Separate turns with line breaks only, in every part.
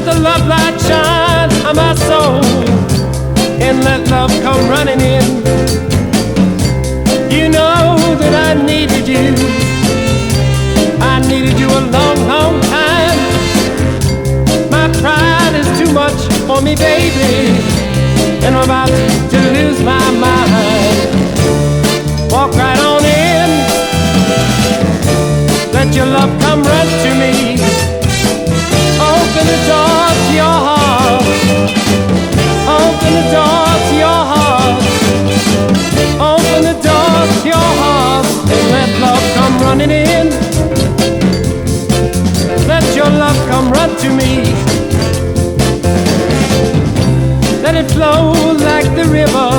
Let the love light shine on my soul, and let love come running in. You know that I needed you. I needed you a long, long time. My pride is too much for me, baby, and I'm about to lose my mind. Walk right on in. Let your love come run to me. Open the door to your heart. Open the door to your heart. Open the door to your heart, and let love come running in. Let your love come run to me. Let it flow like the river.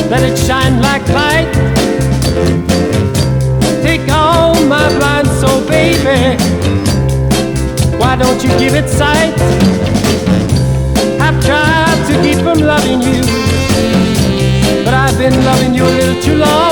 Let it shine like light. Take all my blind soul, baby. Why don't you give it sight? I've tried to keep from loving you, but I've been loving you a little too long.